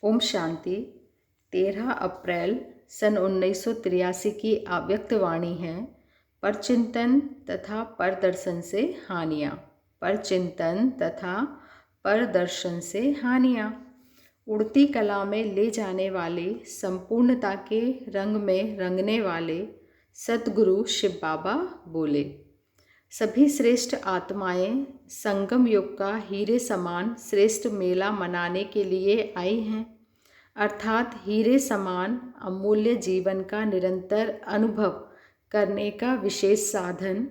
ओम शांति। 13 अप्रैल सन 1983 की अव्यक्त वाणी है। परचिंतन तथा परदर्शन से हानियाँ। परचिंतन तथा परदर्शन से हानियाँ। उड़ती कला में ले जाने वाले, संपूर्णता के रंग में रंगने वाले सद्गुरु शिव बाबा बोले, सभी श्रेष्ठ आत्माएं संगम युग का हीरे समान श्रेष्ठ मेला मनाने के लिए आई हैं, अर्थात हीरे समान अमूल्य जीवन का निरंतर अनुभव करने का विशेष साधन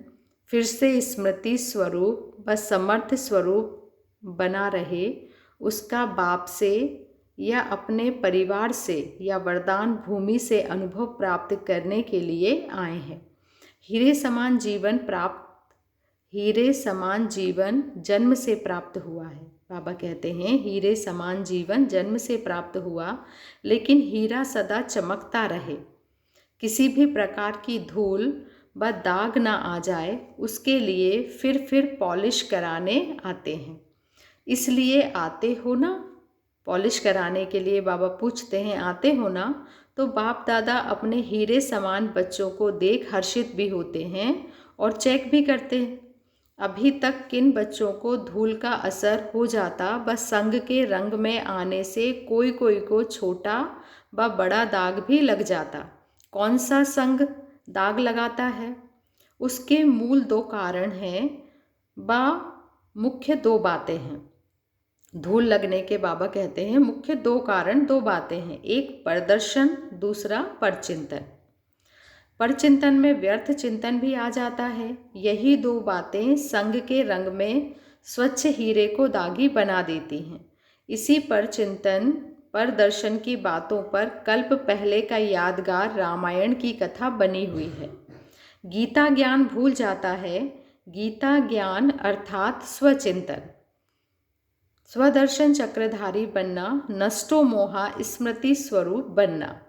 फिर से स्मृति स्वरूप व समर्थ स्वरूप बना रहे, उसका बाप से या अपने परिवार से या वरदान भूमि से अनुभव प्राप्त करने के लिए आए हैं। हीरे समान जीवन जन्म से प्राप्त हुआ है। बाबा कहते हैं हीरे समान जीवन जन्म से प्राप्त हुआ, लेकिन हीरा सदा चमकता रहे, किसी भी प्रकार की धूल व दाग ना आ जाए, उसके लिए फिर पॉलिश कराने आते हैं। इसलिए आते हो ना? पॉलिश कराने के लिए बाबा पूछते हैं आते हो ना? तो बाप दादा अपने हीरे समान बच्चों को देख हर्षित भी होते हैं और चेक भी करते हैं। अभी तक किन बच्चों को धूल का असर हो जाता, बस संग के रंग में आने से कोई को छोटा व बड़ा दाग भी लग जाता। कौन सा संग दाग लगाता है? उसके मूल 2 कारण हैं व मुख्य 2 बातें हैं। धूल लगने के बाबा कहते हैं मुख्य 2 कारण 2 बातें हैं, एक परदर्शन, दूसरा परचिंतन। परचिंतन में व्यर्थ चिंतन भी आ जाता है। यही 2 बातें संग के रंग में स्वच्छ हीरे को दागी बना देती हैं। इसी परचिंतन परदर्शन की बातों पर कल्प पहले का यादगार रामायण की कथा बनी हुई है। गीता ज्ञान भूल जाता है। गीता ज्ञान अर्थात स्वचिंतन, स्वदर्शन चक्रधारी बनना, नष्टो मोहा स्मृति स्वरूप बनना।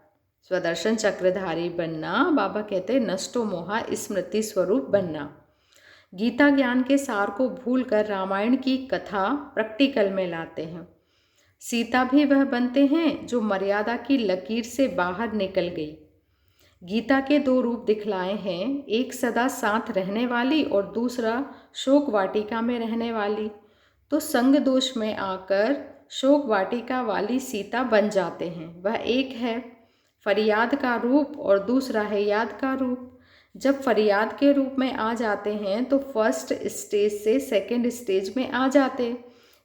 स्वदर्शन चक्रधारी बनना, बाबा कहते हैं नष्टो मोहा स्मृति स्वरूप बनना। गीता ज्ञान के सार को भूलकर रामायण की कथा प्रैक्टिकल में लाते हैं। सीता भी वह बनते हैं जो मर्यादा की लकीर से बाहर निकल गई। गीता के 2 रूप दिखलाए हैं, एक सदा साथ रहने वाली और दूसरा शोक वाटिका में रहने वाली। तो संग दोष में आकर शोक वाटिका वाली सीता बन जाते हैं। वह एक है फरियाद का रूप और दूसरा है याद का रूप। जब फरियाद के रूप में आ जाते हैं तो फर्स्ट स्टेज से सेकंड स्टेज में आ जाते,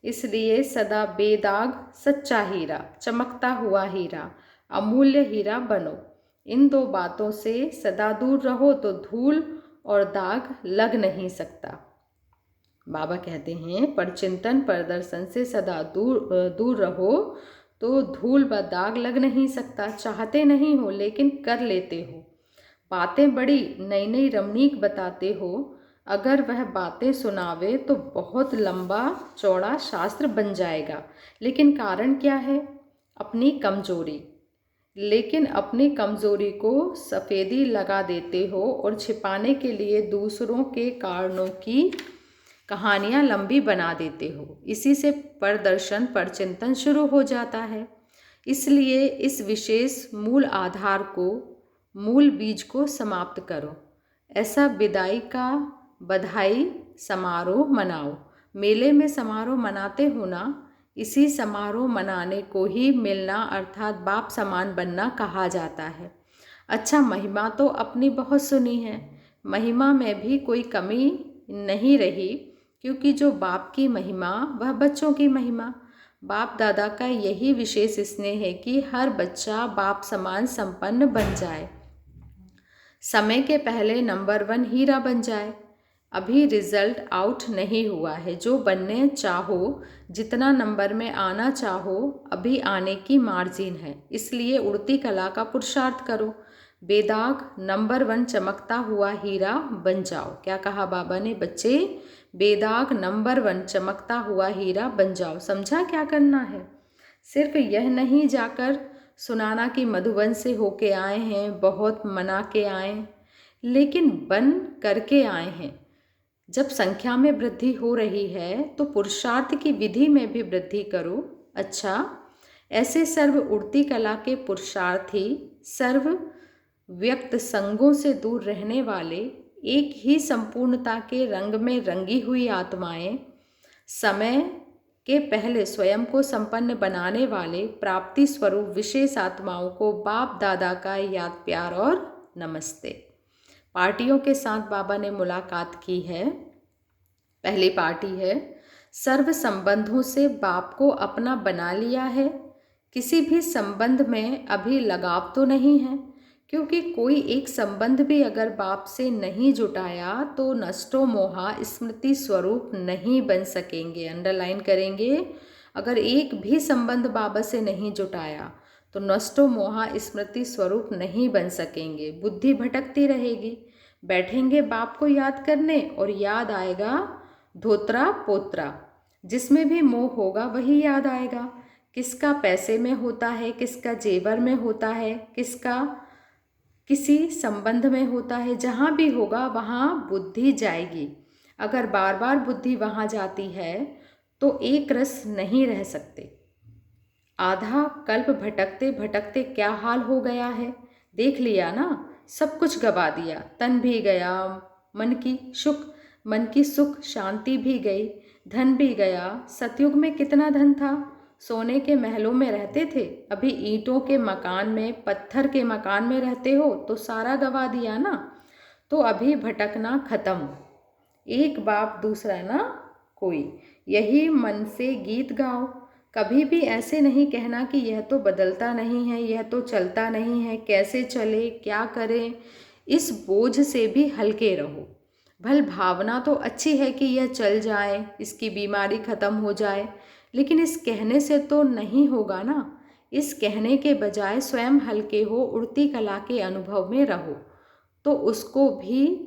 इसलिए सदा बेदाग सच्चा हीरा, चमकता हुआ हीरा, अमूल्य हीरा बनो। इन 2 बातों से सदा दूर रहो तो धूल और दाग लग नहीं सकता। बाबा कहते हैं परचिंतन परदर्शन से सदा दूर रहो तो धूल व दाग लग नहीं सकता। चाहते नहीं हो लेकिन कर लेते हो। बातें बड़ी नई रमणीक बताते हो। अगर वह बातें सुनावे तो बहुत लंबा चौड़ा शास्त्र बन जाएगा, लेकिन कारण क्या है? अपनी कमजोरी। लेकिन अपनी कमजोरी को सफ़ेदी लगा देते हो और छिपाने के लिए दूसरों के कारणों की कहानियाँ लंबी बना देते हो। इसी से परदर्शन परचिंतन शुरू हो जाता है। इसलिए इस विशेष मूल आधार को, मूल बीज को समाप्त करो। ऐसा विदाई का बधाई समारोह मनाओ। मेले में समारोह मनाते हो ना? इसी समारोह मनाने को ही मिलना अर्थात बाप समान बनना कहा जाता है। अच्छा, महिमा तो अपनी बहुत सुनी है। महिमा में भी कोई कमी नहीं रही, क्योंकि जो बाप की महिमा वह बच्चों की महिमा। बाप दादा का यही विशेष स्नेह है कि हर बच्चा बाप समान संपन्न बन जाए, समय के पहले नंबर 1 हीरा बन जाए। अभी रिजल्ट आउट नहीं हुआ है। जो बनने चाहो, जितना नंबर में आना चाहो, अभी आने की मार्जिन है। इसलिए उड़ती कला का पुरुषार्थ करो। बेदाग नंबर 1 चमकता हुआ हीरा बन जाओ। क्या कहा बाबा ने? बच्चे बेदाग नंबर 1 चमकता हुआ हीरा बन जाओ। समझा क्या करना है? सिर्फ यह नहीं जाकर सुनाना कि मधुबन से होके आए हैं, बहुत मना के आए, लेकिन बन करके आए हैं। जब संख्या में वृद्धि हो रही है तो पुरुषार्थ की विधि में भी वृद्धि करो। अच्छा, ऐसे सर्व उड़ती कला के पुरुषार्थी, सर्व व्यक्त संगों से दूर रहने वाले, एक ही संपूर्णता के रंग में रंगी हुई आत्माएं, समय के पहले स्वयं को संपन्न बनाने वाले प्राप्ति स्वरूप विशेष आत्माओं को बाप दादा का याद प्यार और नमस्ते। पार्टियों के साथ बाबा ने मुलाकात की है। पहली पार्टी है, सर्व संबंधों से बाप को अपना बना लिया है। किसी भी संबंध में अभी लगाव तो नहीं है, क्योंकि कोई एक संबंध भी अगर बाप से नहीं जुटाया तो नष्टो मोहा स्मृति स्वरूप नहीं बन सकेंगे। अंडरलाइन करेंगे, अगर एक भी संबंध बाबा से नहीं जुटाया तो नष्टो मोहा स्मृति स्वरूप नहीं बन सकेंगे। बुद्धि भटकती रहेगी। बैठेंगे बाप को याद करने और याद आएगा धोत्रा पोत्रा, जिसमें भी मोह होगा वही याद आएगा। किसका पैसे में होता है, किसका जेवर में होता है, किसका किसी संबंध में होता है, जहाँ भी होगा वहाँ बुद्धि जाएगी। अगर बार बार बुद्धि वहाँ जाती है तो एक रस नहीं रह सकते। आधा कल्प भटकते भटकते क्या हाल हो गया है, देख लिया ना। सब कुछ गवा दिया, तन भी गया, मन की सुख शांति भी गई, धन भी गया। सतयुग में कितना धन था, सोने के महलों में रहते थे। अभी ईंटों के मकान में, पत्थर के मकान में रहते हो तो सारा गवा दिया ना। तो अभी भटकना खत्म, एक बाप दूसरा ना कोई। यही मन से गीत गाओ। कभी भी ऐसे नहीं कहना कि यह तो बदलता नहीं है, यह तो चलता नहीं है, कैसे चले, क्या करें। इस बोझ से भी हल्के रहो। भल भावना तो अच्छी है कि यह चल जाए, इसकी बीमारी खत्म हो जाए, लेकिन इस कहने से तो नहीं होगा ना। इस कहने के बजाय स्वयं हल्के हो, उड़ती कला के अनुभव में रहो तो उसको भी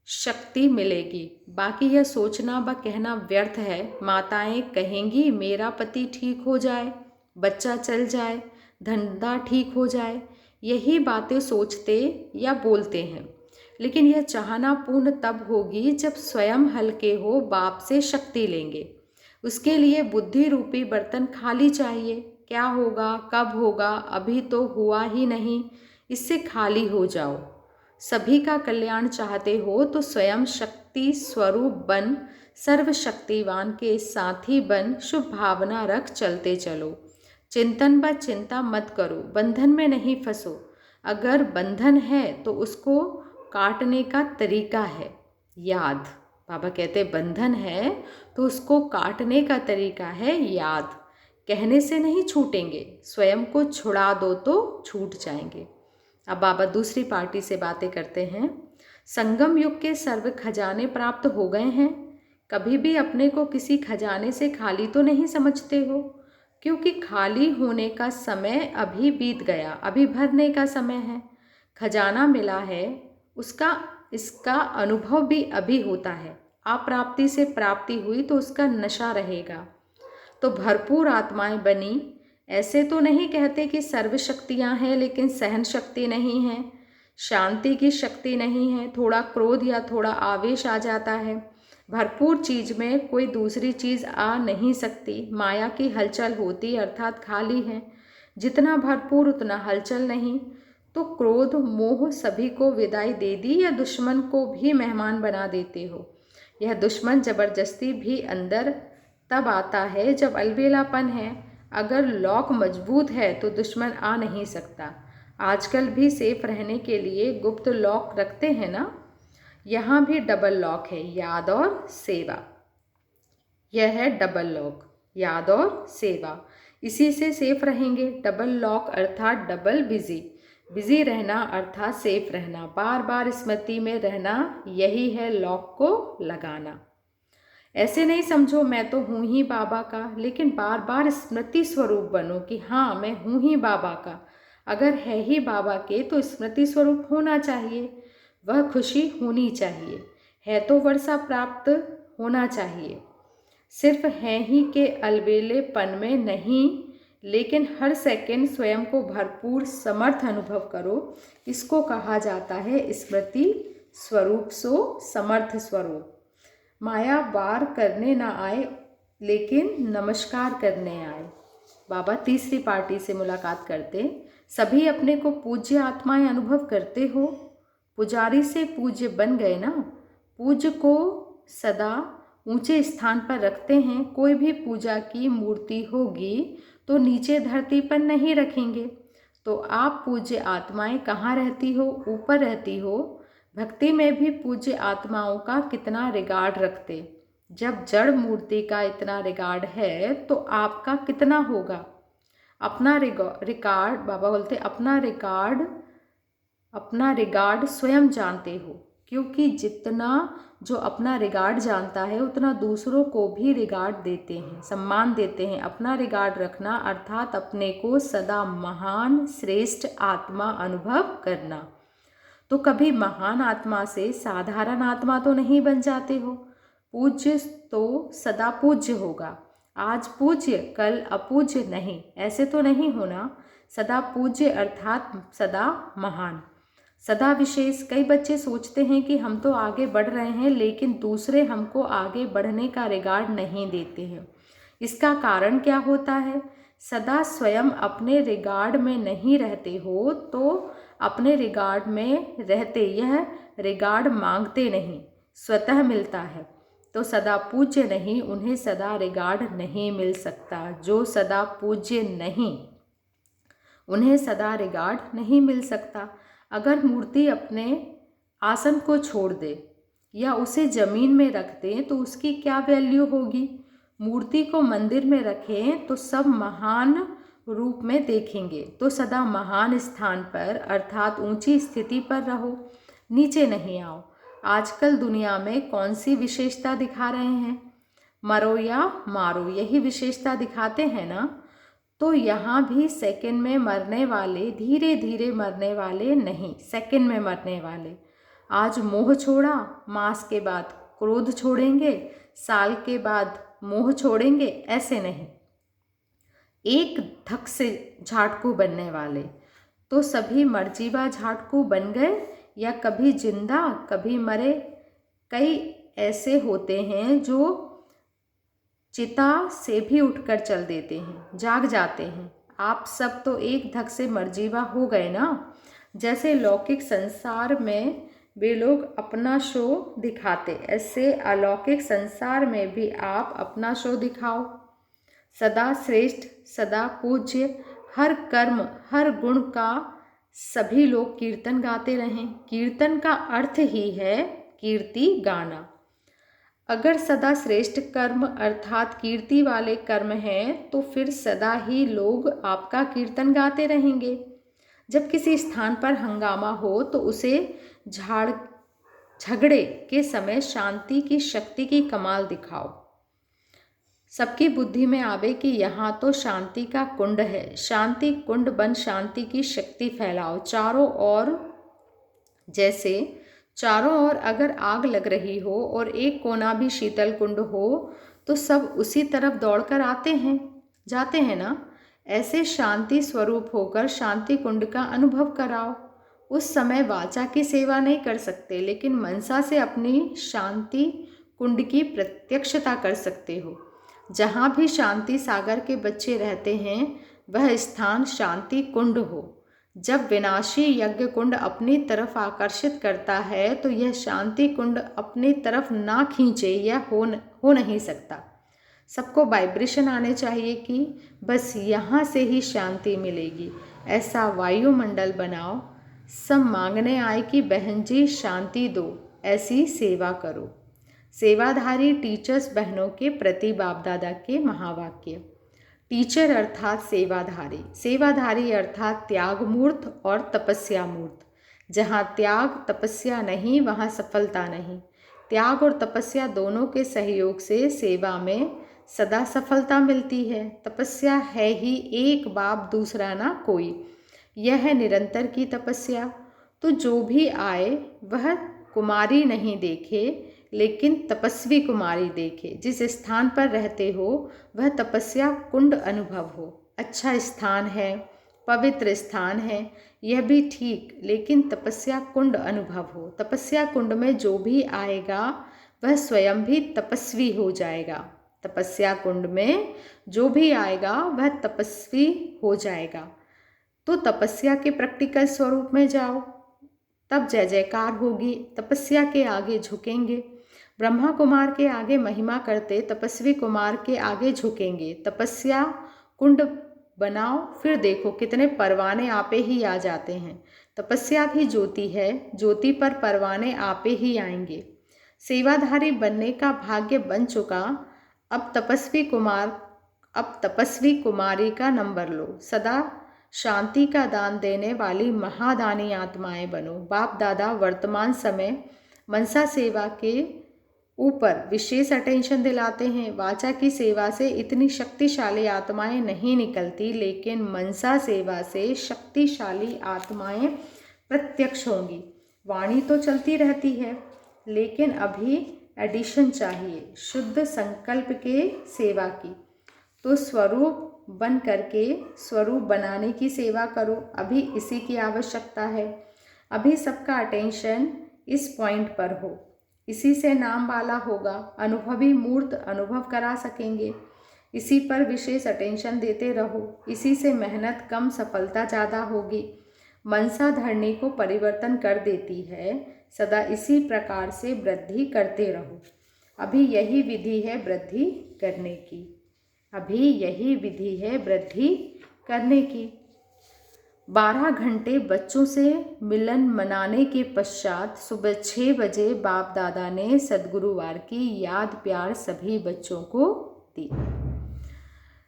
शक्ति मिलेगी। बाकी यह सोचना व कहना व्यर्थ है। माताएं कहेंगी मेरा पति ठीक हो जाए, बच्चा चल जाए, धंधा ठीक हो जाए, यही बातें सोचते या बोलते हैं। लेकिन यह चाहना पूर्ण तब होगी जब स्वयं हल्के हो, बाप से शक्ति लेंगे। उसके लिए बुद्धि रूपी बर्तन खाली चाहिए। क्या होगा, कब होगा, अभी तो हुआ ही नहीं, इससे खाली हो जाओ। सभी का कल्याण चाहते हो तो स्वयं शक्ति स्वरूप बन, सर्वशक्तिवान के साथी बन, शुभ भावना रख चलते चलो। चिंतन व चिंता मत करो, बंधन में नहीं फंसो। अगर बंधन है तो उसको काटने का तरीका है याद। बाबा कहते बंधन है तो उसको काटने का तरीका है याद। कहने से नहीं छूटेंगे, स्वयं को छुड़ा दो तो छूट जाएंगे। अब बाबा दूसरी पार्टी से बातें करते हैं। संगम युग के सर्व खजाने प्राप्त हो गए हैं। कभी भी अपने को किसी खजाने से खाली तो नहीं समझते हो, क्योंकि खाली होने का समय अभी बीत गया, अभी भरने का समय है। खजाना मिला है, इसका अनुभव भी अभी होता है। अप्राप्ति से प्राप्ति हुई तो उसका नशा रहेगा। तो भरपूर आत्माएं बनी। ऐसे तो नहीं कहते कि सर्व शक्तियाँ हैं लेकिन सहन शक्ति नहीं है, शांति की शक्ति नहीं है, थोड़ा क्रोध या थोड़ा आवेश आ जाता है। भरपूर चीज़ में कोई दूसरी चीज़ आ नहीं सकती। माया की हलचल होती अर्थात खाली है। जितना भरपूर उतना हलचल नहीं। तो क्रोध मोह सभी को विदाई दे दी या दुश्मन को भी मेहमान बना देते हो। यह दुश्मन जबरदस्ती भी अंदर तब आता है जब अलबेलापन है। अगर लॉक मजबूत है तो दुश्मन आ नहीं सकता। आजकल भी सेफ रहने के लिए गुप्त लॉक रखते हैं ना, यहाँ भी डबल लॉक है, याद और सेवा। यह है डबल लॉक, याद और सेवा, इसी से सेफ रहेंगे। डबल लॉक अर्थात डबल बिजी रहना अर्थात सेफ रहना, बार बार स्मृति में रहना, यही है लॉक को लगाना। ऐसे नहीं समझो मैं तो हूँ ही बाबा का, लेकिन बार बार स्मृति स्वरूप बनो कि हाँ मैं हूँ ही बाबा का। अगर है ही बाबा के तो स्मृति स्वरूप होना चाहिए, वह खुशी होनी चाहिए, है तो वर्षा प्राप्त होना चाहिए। सिर्फ है ही के अलबेलेपन में नहीं, लेकिन हर सेकंड स्वयं को भरपूर समर्थ अनुभव करो। इसको कहा जाता है स्मृति स्वरूप सो समर्थ स्वरूप। माया वार करने ना आए लेकिन नमस्कार करने आए। बाबा तीसरी पार्टी से मुलाकात करते, सभी अपने को पूज्य आत्माएं अनुभव करते हो? पुजारी से पूज्य बन गए ना? पूज्य को सदा ऊंचे स्थान पर रखते हैं। कोई भी पूजा की मूर्ति होगी तो नीचे धरती पर नहीं रखेंगे। तो आप पूज्य आत्माएं कहाँ रहती हो? ऊपर रहती हो। भक्ति में भी पूज्य आत्माओं का कितना रिगार्ड रखते। जब जड़ मूर्ति का इतना रिगार्ड है तो आपका कितना होगा। अपना रिकॉर्ड, बाबा बोलते अपना रिगार्ड स्वयं जानते हो, क्योंकि जितना जो अपना रिगार्ड जानता है उतना दूसरों को भी रिगार्ड देते हैं, सम्मान देते हैं। अपना रिगार्ड रखना अर्थात अपने को सदा महान श्रेष्ठ आत्मा अनुभव करना। तो कभी महान आत्मा से साधारण आत्मा तो नहीं बन जाते हो। पूज्य तो सदा पूज्य होगा। आज पूज्य कल अपूज्य नहीं, ऐसे तो नहीं होना। सदा पूज्य अर्थात सदा महान, सदा विशेष। कई बच्चे सोचते हैं कि हम तो आगे बढ़ रहे हैं लेकिन दूसरे हमको आगे बढ़ने का रिगार्ड नहीं देते हैं। इसका कारण क्या होता है? सदा स्वयं अपने रिगार्ड में नहीं रहते हो तो अपने रिगार्ड में रहते यह रिगार्ड मांगते नहीं, स्वतः मिलता है। तो सदा पूज्य नहीं, उन्हें सदा रिगार्ड नहीं मिल सकता। जो सदा पूज्य नहीं, उन्हें सदा रिगार्ड नहीं मिल सकता। अगर मूर्ति अपने आसन को छोड़ दे या उसे जमीन में रख दें तो उसकी क्या वैल्यू होगी। मूर्ति को मंदिर में रखें तो सब महान रूप में देखेंगे। तो सदा महान स्थान पर अर्थात ऊंची स्थिति पर रहो, नीचे नहीं आओ। आजकल दुनिया में कौन सी विशेषता दिखा रहे हैं? मरो या मारो, यही विशेषता दिखाते हैं ना। तो यहाँ भी सेकंड में मरने वाले, धीरे धीरे मरने वाले नहीं, सेकंड में मरने वाले। आज मोह छोड़ा, मास के बाद क्रोध छोड़ेंगे, साल के बाद मोह छोड़ेंगे, ऐसे नहीं। एक धक से झाटकू बनने वाले। तो सभी मरजीवा झाटकू बन गए या कभी जिंदा कभी मरे। कई ऐसे होते हैं जो चिता से भी उठकर चल देते हैं, जाग जाते हैं। आप सब तो एक धक से मरजीवा हो गए ना। जैसे लौकिक संसार में वे लोग अपना शो दिखाते, ऐसे अलौकिक संसार में भी आप अपना शो दिखाओ। सदा श्रेष्ठ, सदा पूज्य, हर कर्म हर गुण का सभी लोग कीर्तन गाते रहें। कीर्तन का अर्थ ही है कीर्ति गाना। अगर सदा श्रेष्ठ कर्म अर्थात कीर्ति वाले कर्म हैं तो फिर सदा ही लोग आपका कीर्तन गाते रहेंगे। जब किसी स्थान पर हंगामा हो तो उसे झगड़े के समय शांति की शक्ति की कमाल दिखाओ। सबकी बुद्धि में आवे कि यहाँ तो शांति का कुंड है। शांति कुंड बन शांति की शक्ति फैलाओ चारों ओर। जैसे चारों ओर अगर आग लग रही हो और एक कोना भी शीतल कुंड हो तो सब उसी तरफ दौड़कर जाते हैं ना। ऐसे शांति स्वरूप होकर शांति कुंड का अनुभव कराओ। उस समय वाचा की सेवा नहीं कर सकते लेकिन मनसा से अपनी शांति कुंड की प्रत्यक्षता कर सकते हो। जहाँ भी शांति सागर के बच्चे रहते हैं वह स्थान शांति कुंड हो। जब विनाशी यज्ञ कुंड अपनी तरफ आकर्षित करता है तो यह शांति कुंड अपनी तरफ ना खींचे, यह हो नहीं सकता। सबको वाइब्रेशन आने चाहिए कि बस यहाँ से ही शांति मिलेगी। ऐसा वायुमंडल बनाओ। सब मांगने आए कि बहन जी शांति दो, ऐसी सेवा करो। सेवाधारी टीचर्स बहनों के प्रति बाप दादा के महावाक्य। टीचर अर्थात सेवाधारी, सेवाधारी अर्थात त्याग मूर्त और तपस्या मूर्त। जहाँ त्याग तपस्या नहीं वहाँ सफलता नहीं। त्याग और तपस्या दोनों के सहयोग से सेवा में सदा सफलता मिलती है। तपस्या है ही एक बाप दूसरा ना कोई, यह है निरंतर की तपस्या। तो जो भी आए वह कुमारी नहीं देखे लेकिन तपस्वी कुमारी देखे। जिस स्थान पर रहते हो वह तपस्या कुंड अनुभव हो। अच्छा स्थान है, पवित्र स्थान है, यह भी ठीक, लेकिन तपस्या कुंड अनुभव हो। तपस्या कुंड में जो भी आएगा वह स्वयं भी तपस्वी हो जाएगा। तपस्या कुंड में जो भी आएगा वह तपस्वी हो जाएगा। तो तपस्या के प्रैक्टिकल स्वरूप में जाओ, तब जय जयकार होगी। तपस्या के आगे झुकेंगे, ब्रह्मा कुमार के आगे महिमा करते तपस्वी कुमार के आगे झुकेंगे। तपस्या कुंड बनाओ, फिर देखो कितने परवाने आपे ही आ जाते हैं। तपस्या भी ज्योति है, ज्योति पर परवाने आपे ही आएंगे। सेवाधारी बनने का भाग्य बन चुका, अब तपस्वी कुमारी का नंबर लो। सदा शांति का दान देने वाली महादानी आत्माएं बनो। बाप दादा वर्तमान समय मनसा सेवा के ऊपर विशेष अटेंशन दिलाते हैं। वाचा की सेवा से इतनी शक्तिशाली आत्माएं नहीं निकलती, लेकिन मनसा सेवा से शक्तिशाली आत्माएं प्रत्यक्ष होंगी। वाणी तो चलती रहती है, लेकिन अभी एडिशन चाहिए, शुद्ध संकल्प के सेवा की। तो स्वरूप बन करके स्वरूप बनाने की सेवा करो, अभी इसी की आवश्यकता है। अभी सबका अटेंशन इस पॉइंट पर हो, इसी से नाम वाला होगा, अनुभवी मूर्त अनुभव करा सकेंगे। इसी पर विशेष अटेंशन देते रहो, इसी से मेहनत कम सफलता ज़्यादा होगी। मनसा धरनी को परिवर्तन कर देती है, सदा इसी प्रकार से वृद्धि करते रहो। अभी यही विधि है वृद्धि करने की, अभी यही विधि है वृद्धि करने की। 12 घंटे बच्चों से मिलन मनाने के पश्चात सुबह 6 बजे बाप दादा ने सद्गुरुवार की याद प्यार सभी बच्चों को दी।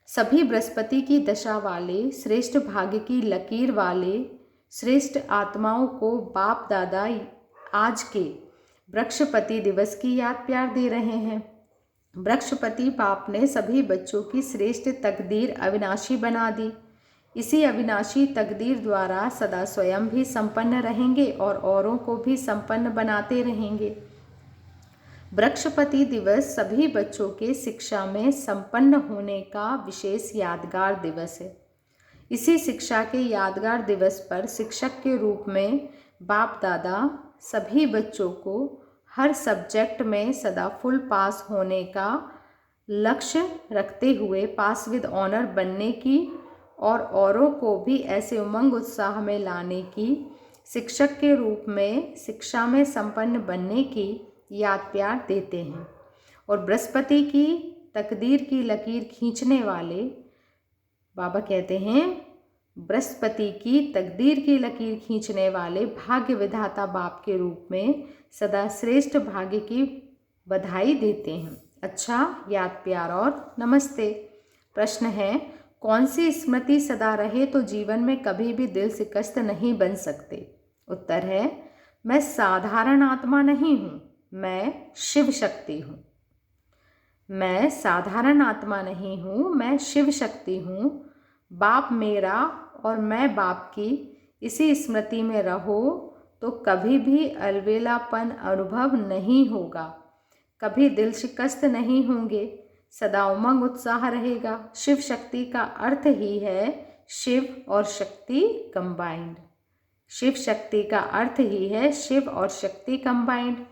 सभी बृहस्पति की दशा वाले, श्रेष्ठ भाग्य की लकीर वाले श्रेष्ठ आत्माओं को बाप दादा आज के वृक्षपति दिवस की याद प्यार दे रहे हैं। वृक्षपति बाप ने सभी बच्चों की श्रेष्ठ तकदीर अविनाशी बना दी। इसी अविनाशी तकदीर द्वारा सदा स्वयं भी संपन्न रहेंगे और औरों को भी संपन्न बनाते रहेंगे। वृक्षपति दिवस सभी बच्चों के शिक्षा में संपन्न होने का विशेष यादगार दिवस है। इसी शिक्षा के यादगार दिवस पर शिक्षक के रूप में बाप दादा सभी बच्चों को हर सब्जेक्ट में सदा फुल पास होने का लक्ष्य रखते हुए पास विद ऑनर बनने की और औरों को भी ऐसे उमंग उत्साह में लाने की, शिक्षक के रूप में शिक्षा में संपन्न बनने की याद प्यार देते हैं। और बृहस्पति की तकदीर की लकीर खींचने वाले बाबा कहते हैं, बृहस्पति की तकदीर की लकीर खींचने वाले भाग्य विधाता बाप के रूप में सदा श्रेष्ठ भाग्य की बधाई देते हैं। अच्छा, याद प्यार और नमस्ते। प्रश्न है, कौन सी स्मृति सदा रहे तो जीवन में कभी भी दिल शिकस्त नहीं बन सकते? उत्तर है, मैं साधारण आत्मा नहीं हूँ, मैं शिव शक्ति हूँ। मैं साधारण आत्मा नहीं हूँ, मैं शिव शक्ति हूँ। बाप मेरा और मैं बाप की, इसी स्मृति में रहो तो कभी भी अलबेलापन अनुभव नहीं होगा, कभी दिल शिकस्त नहीं होंगे, सदा उमंग उत्साह रहेगा। शिव शक्ति का अर्थ ही है शिव और शक्ति कंबाइंड। शिव शक्ति का अर्थ ही है शिव और शक्ति कंबाइंड।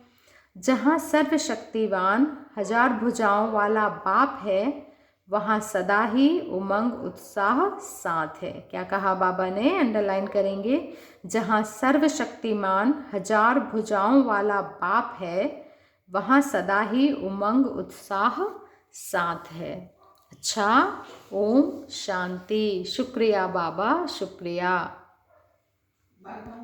जहाँ सर्वशक्तिवान हजार भुजाओं वाला बाप है, वहाँ सदा ही उमंग उत्साह साथ है। क्या कहा बाबा ने? अंडरलाइन करेंगे। जहाँ सर्वशक्तिमान हजार भुजाओं वाला बाप है, वहाँ सदा ही उमंग उत्साह साथ है। अच्छा, ओम शांति। शुक्रिया बाबा, शुक्रिया।